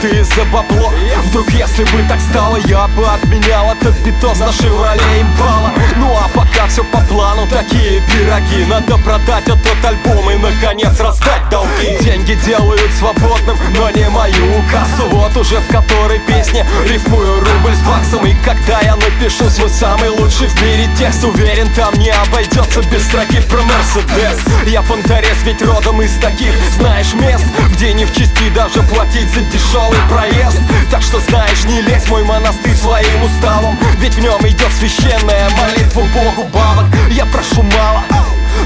ты за бабло. Вдруг если бы так стало, я бы отменял этот битос на Шевроле Импала. Ну а пока все по плану, такие пироги. Надо продать этот альбом и наконец раздать долги. Деньги делают свободным, но не мою кассу. Вот уже в которой песне рифмую рубль с баксом. И когда я напишу свой самый лучший в мире текст, уверен, там не обойдется без строки про Мерседес. Я понторез, ведь родом из таких, знаешь, мест, где не в чести даже платить за дешевый проезд. Так что знаешь, не лезь в мой монастырь своим уставом, ведь в нем идет священная молитва Богу бабок. Я прошу мало,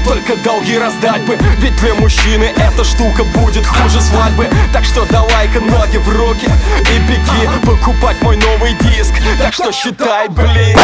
только долги раздать бы, ведь для мужчины эта штука будет хуже свадьбы. Так что давай-ка ноги в руки и беги покупать мой новый диск. Так что считай, блин.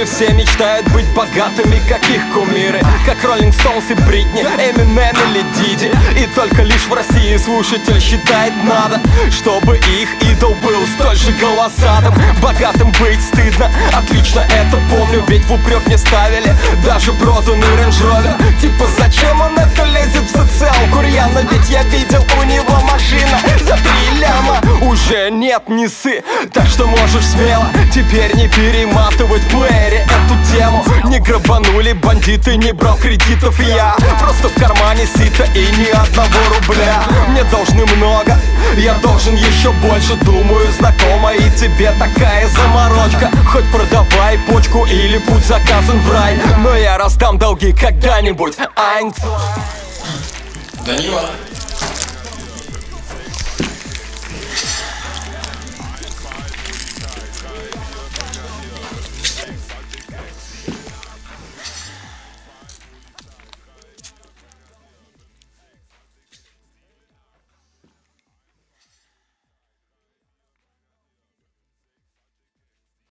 Все мечтают быть богатыми, как их кумиры, как Роллинг Стоунс и Бритни, Эминем или Диди. И только лишь в России слушатель считает надо, чтобы их идол был столь же голосатым. Богатым быть стыдно, отлично это помню, ведь в упрек не ставили даже проданный Range Rover. Типа зачем он это лезет в социалку рьяно, ведь я видел у него машина за 3 ляма. Уже нет, не ссы, так что можешь смело теперь не перематывать в плеере эту тему. Не грабанули бандиты, не брал кредитов я, просто в кармане сито и ни одного рубля. Мне должны много, я должен еще больше, думаю, знакома и тебе такая заморочка. Хоть продавай почку или будь заказан в рай, но я раздам долги когда-нибудь. Данила.